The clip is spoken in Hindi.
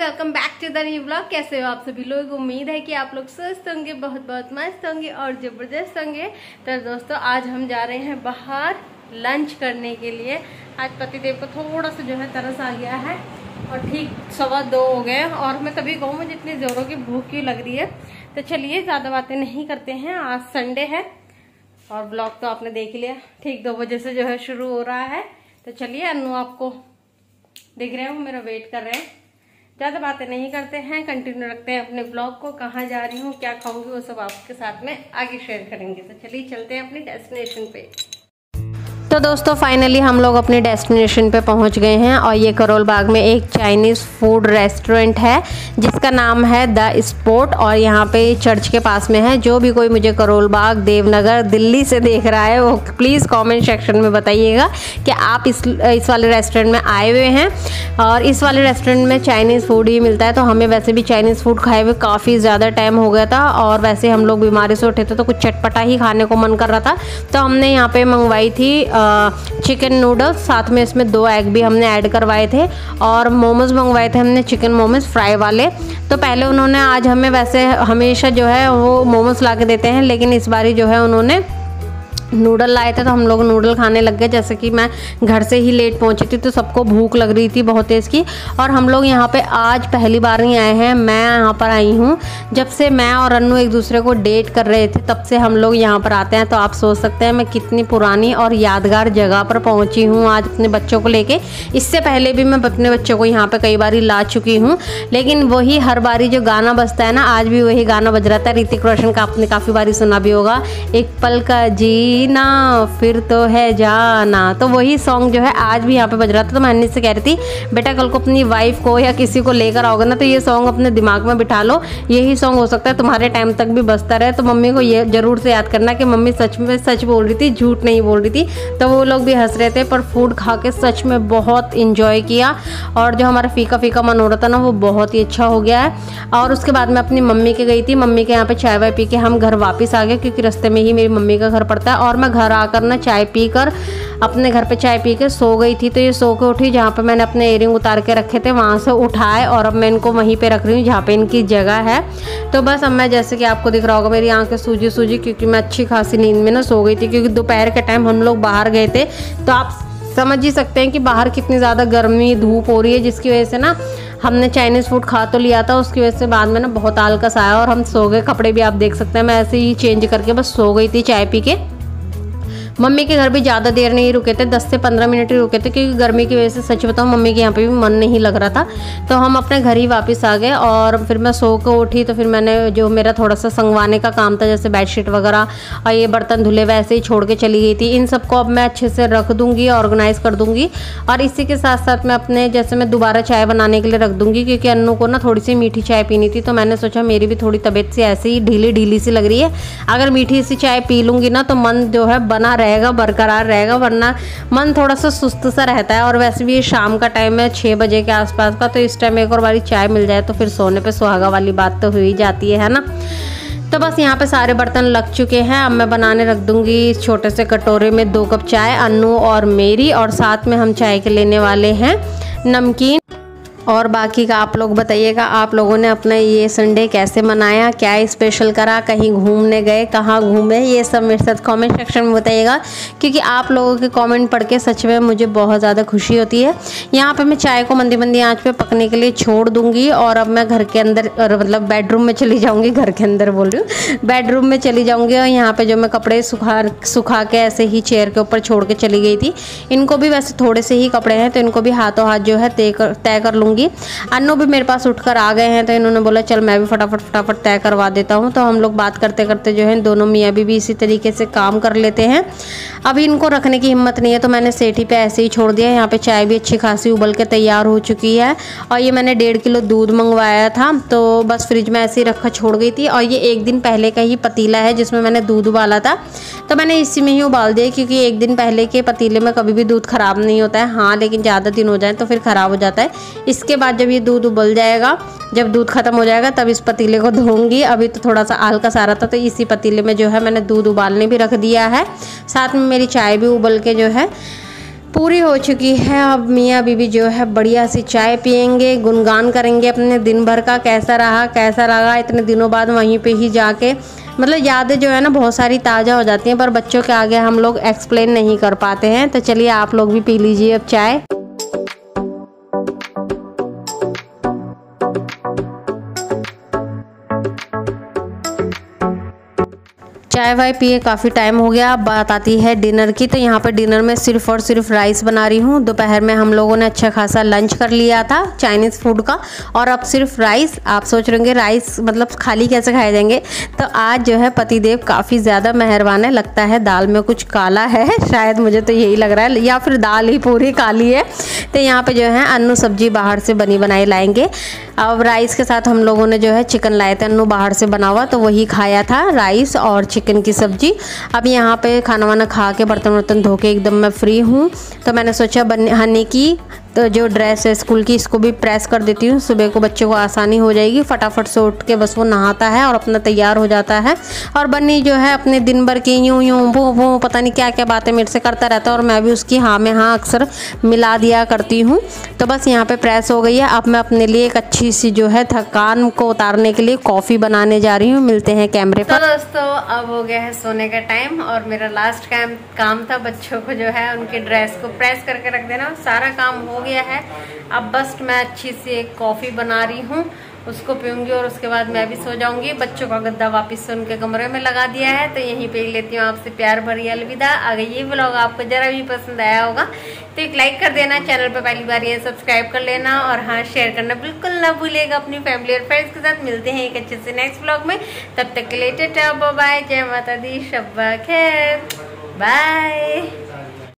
Welcome back to the new blog. कैसे हो आप सभी लोग? उम्मीद है कि आप लोग स्वस्थ होंगे, बहुत बहुत मस्त होंगे और ज़बरदस्त होंगे। तो दोस्तों आज हम जा रहे हैं बाहर लंच करने के लिए। आज पतिदेव को थोड़ा सा जो है तरस आ गया है और ठीक 2:15 हो गए और मैं तभी कहूँ मुझे इतनी ज़ोरों की भूख क्यों लग रही है। तो चलिए ज़्यादा बातें नहीं करते हैं, आज संडे है और ब्लॉग तो आपने देख लिया, ठीक 2 बजे से जो है शुरू हो रहा है। तो चलिए अन्नू आपको दिख रहे हो, मेरा वेट कर रहे हैं। ज़्यादा बातें नहीं करते हैं, कंटिन्यू रखते हैं अपने ब्लॉग को। कहाँ जा रही हूँ, क्या खाऊंगी, वो सब आपके साथ में आगे शेयर करेंगे। तो चलिए चलते हैं अपनी डेस्टिनेशन पे। तो दोस्तों फाइनली हम लोग अपने डेस्टिनेशन पे पहुंच गए हैं और ये करोल बाग में एक चाइनीज़ फूड रेस्टोरेंट है जिसका नाम है द स्पॉट और यहाँ पे चर्च के पास में है। जो भी कोई मुझे करोल बाग, देवनगर, दिल्ली से देख रहा है वो प्लीज़ कमेंट सेक्शन में बताइएगा कि आप इस वाले रेस्टोरेंट में आए हुए हैं। और इस वाले रेस्टोरेंट में चाइनीज़ फूड ही मिलता है। तो हमें वैसे भी चाइनीज़ फूड खाए हुए काफ़ी ज़्यादा टाइम हो गया था और वैसे हम लोग बीमारी से उठे थे तो कुछ चटपटा ही खाने को मन कर रहा था। तो हमने यहाँ पे मंगवाई थी चिकन नूडल्स, साथ में इसमें 2 एग भी हमने ऐड करवाए थे और मोमोज मंगवाए थे हमने, चिकन मोमोज फ्राई वाले। तो पहले उन्होंने आज हमें वैसे हमेशा जो है वो मोमोज ला के देते हैं, लेकिन इस बारी जो है उन्होंने नूडल लाए थे तो हम लोग नूडल खाने लग गए। जैसे कि मैं घर से ही लेट पहुंची थी तो सबको भूख लग रही थी बहुत तेज़ की। और हम लोग यहाँ पे आज पहली बार नहीं आए हैं, मैं यहाँ पर आई हूँ जब से मैं और अन्नू एक दूसरे को डेट कर रहे थे तब से हम लोग यहाँ पर आते हैं। तो आप सोच सकते हैं मैं कितनी पुरानी और यादगार जगह पर पहुँची हूँ आज अपने बच्चों को लेके। इससे पहले भी मैं अपने बच्चों को यहाँ पर कई बार ला चुकी हूँ, लेकिन वही हर बारी जो गाना बजता है ना, आज भी वही गाना बज रहा था। ऋतिक रोशन का आपने काफ़ी बारी सुना भी होगा, एक पल का जी ना फिर तो है जाना। तो वही सॉन्ग जो है आज भी यहाँ पे बज रहा था। तो मैं अन्नी से कह रही थी बेटा कल को अपनी वाइफ को या किसी को लेकर आओगे ना तो ये सॉन्ग अपने दिमाग में बिठा लो, यही सॉन्ग हो सकता है तुम्हारे टाइम तक भी बजता रहे। तो मम्मी को ये जरूर से याद करना कि मम्मी सच में सच बोल रही थी, झूठ नहीं बोल रही थी। तो वो लोग भी हंस रहे थे, पर फूड खा के सच में बहुत इंजॉय किया और जो हमारा फीका फीका मन हो रहा था ना वो बहुत ही अच्छा हो गया है। और उसके बाद मैं अपनी मम्मी के गई थी, मम्मी के यहाँ पे चाय वाय पी के हम घर वापस आ गए क्योंकि रास्ते में ही मेरी मम्मी का घर पड़ता है। और मैं घर आकर ना चाय पीकर अपने घर पे चाय पी के सो गई थी। तो ये सो के उठी, जहाँ पे मैंने अपने इयरिंग उतार के रखे थे वहाँ से उठाए और अब मैं इनको वहीं पे रख रही हूँ जहाँ पे इनकी जगह है। तो बस अब मैं जैसे कि आपको दिख रहा होगा मेरी आंखें सूजी सूजी क्योंकि मैं अच्छी खासी नींद में ना सो गई थी, क्योंकि दोपहर के टाइम हम लोग बाहर गए थे। तो आप समझ ही सकते हैं कि बाहर कितनी ज़्यादा गर्मी धूप हो रही है, जिसकी वजह से ना हमने चाइनीज़ फूड खा तो लिया था, उसकी वजह से बाद में ना बहुत आलकस आया और हम सो गए। कपड़े भी आप देख सकते हैं मैं ऐसे ही चेंज करके बस सो गई थी चाय पी के। मम्मी के घर भी ज़्यादा देर नहीं रुके थे, 10 से 15 मिनट ही रुके थे क्योंकि गर्मी की वजह से सच बताऊँ मम्मी के यहाँ पे भी मन नहीं लग रहा था। तो हम अपने घर ही वापस आ गए और फिर मैं सो के उठी तो फिर मैंने जो मेरा थोड़ा सा संगवाने का काम था, जैसे बेडशीट वगैरह और ये बर्तन धुले वैसे ही छोड़ के चली गई थी। इन सबको अब मैं अच्छे से रख दूँगी, ऑर्गेनाइज़ कर दूँगी। और इसी के साथ साथ मैं अपने जैसे मैं दोबारा चाय बनाने के लिए रख दूँगी क्योंकि अन्नू को ना थोड़ी सी मीठी चाय पीनी थी। तो मैंने सोचा मेरी भी थोड़ी तबीयत से ऐसे ही ढीली ढीली सी लग रही है, अगर मीठी सी चाय पी लूँगी ना तो मन जो है बना रहेगा, बरकरार रहेगा, वरना मन थोड़ा सा सुस्त सा रहता है। और वैसे भी ये शाम का टाइम है 6 बजे के आसपास का, तो इस टाइम एक और बारी चाय मिल जाए तो फिर सोने पे सुहागा वाली बात तो हो ही जाती है ना। तो बस यहाँ पे सारे बर्तन लग चुके हैं, अब मैं बनाने रख दूंगी छोटे से कटोरे में 2 कप चाय अन्नू और मेरी, और साथ में हम चाय के लेने वाले हैं नमकीन। और बाकी का आप लोग बताइएगा, आप लोगों ने अपना ये संडे कैसे मनाया, क्या स्पेशल करा, कहीं घूमने गए, कहाँ घूमे, ये सब मेरे साथ कमेंट सेक्शन में बताइएगा क्योंकि आप लोगों के कमेंट पढ़ के सच में मुझे बहुत ज़्यादा खुशी होती है। यहाँ पे मैं चाय को मंदी मंदी आंच पे पकने के लिए छोड़ दूँगी और अब मैं घर के अंदर मतलब बेडरूम में चली जाऊँगी, घर के अंदर बोल रही हूँ, बेडरूम में चली जाऊँगी। और यहाँ पर जो मैं कपड़े सुखा के ऐसे ही चेयर के ऊपर छोड़ के चली गई थी, इनको भी वैसे थोड़े से ही कपड़े हैं तो इनको भी हाथों हाथ जो है तय कर लूँगी। अन्नू भी मेरे पास उठकर आ गए हैं तो इन्होंने बोला चल मैं भी फटाफट तय करवा देता हूँ। तो हम लोग बात करते करते जो है दोनों मियाँ बीवी इसी तरीके से काम कर लेते हैं। अभी इनको रखने की हिम्मत नहीं है तो मैंने सेठी पे ऐसे ही छोड़ दिया। यहाँ पे चाय भी अच्छी खासी उबल के तैयार हो चुकी है और ये मैंने 1.5 किलो दूध मंगवाया था तो बस फ्रिज में ऐसे ही रखा छोड़ गई थी। और ये 1 दिन पहले का ही पतीला है जिसमें मैंने दूध उबाला था, तो मैंने इसी में ही उबाल दिया क्योंकि 1 दिन पहले के पतीले में कभी भी दूध ख़राब नहीं होता है। हाँ लेकिन ज़्यादा दिन हो जाए तो फिर ख़राब हो जाता है। इसके बाद जब ये दूध उबल जाएगा, जब दूध खत्म हो जाएगा तब इस पतीले को धोऊंगी। अभी तो थोड़ा सा हल्का सा रहा था तो इसी पतीले में जो है मैंने दूध उबालने भी रख दिया है, साथ में मेरी चाय भी उबल के जो है पूरी हो चुकी है। अब मियाँ बीवी जो है बढ़िया सी चाय पियेंगे, गुणगान करेंगे अपने दिन भर का, कैसा रहा कैसा लगा। इतने दिनों बाद वहीं पे ही जाके मतलब यादें जो है ना बहुत सारी ताज़ा हो जाती हैं, पर बच्चों के आगे हम लोग एक्सप्लेन नहीं कर पाते हैं। तो चलिए आप लोग भी पी लीजिए अब चाय। चाय वाय पिए काफ़ी टाइम हो गया। अब बात आती है डिनर की। तो यहाँ पर डिनर में सिर्फ और सिर्फ राइस बना रही हूँ। दोपहर में हम लोगों ने अच्छा खासा लंच कर लिया था चाइनीज़ फूड का, और अब सिर्फ राइस। आप सोच रहे होंगे राइस मतलब खाली कैसे खाए जाएंगे। तो आज जो है पतिदेव काफ़ी ज़्यादा मेहरबान है। लगता है दाल में कुछ काला है शायद, मुझे तो यही लग रहा है, या फिर दाल ही पूरी काली है। तो यहाँ पर जो है अन्नू सब्जी बाहर से बनी बनाई लाएंगे। अब राइस के साथ हम लोगों ने जो है चिकन लाए थे अन्नू बाहर से बना हुआ, तो वही खाया था, राइस और चिकन की सब्जी। अब यहाँ पे खाना वाना खा के बर्तन वर्तन धो के एकदम मैं फ्री हूँ। तो मैंने सोचा हनी की तो जो ड्रेस है स्कूल की, इसको भी प्रेस कर देती हूँ। सुबह को बच्चों को आसानी हो जाएगी, फटाफट से उठ के बस वो नहाता है और अपना तैयार हो जाता है। और बन्नी जो है अपने दिन भर की यूँ यूँ वो पता नहीं क्या क्या बातें मेरे से करता रहता है, और मैं भी उसकी हाँ में हाँ अक्सर मिला दिया करती हूँ। तो बस यहाँ पे प्रेस हो गई है। अब मैं अपने लिए एक अच्छी सी जो है थकान को उतारने के लिए कॉफ़ी बनाने जा रही हूँ। मिलते हैं कैमरे पर। तो दोस्तों अब हो गया है सोने का टाइम, और मेरा लास्ट काम था बच्चों को जो है उनके ड्रेस को प्रेस करके रख देना। सारा काम हो गया है। अब बस मैं अच्छी सी एक कॉफ़ी बना रही हूँ, उसको पीऊँगी और उसके बाद मैं भी सो जाऊँगी। बच्चों का गद्दा वापस से उनके कमरे में लगा दिया है। तो यहीं पे लेती हूँ आपसे प्यार भरी अलविदा। अगर ये व्लॉग आपको ज़रा भी पसंद आया होगा तो एक लाइक कर देना, चैनल पे पहली बार ये सब्सक्राइब कर लेना, और हाँ शेयर करना बिल्कुल ना भूलिएगा अपनी फैमिली और फ्रेंड्स के साथ। मिलते हैं एक अच्छे से नेक्स्ट व्लॉग में, तब तक के लिए टाटा बाय बाय, जय माता दी, शब्बा खैर, बाय।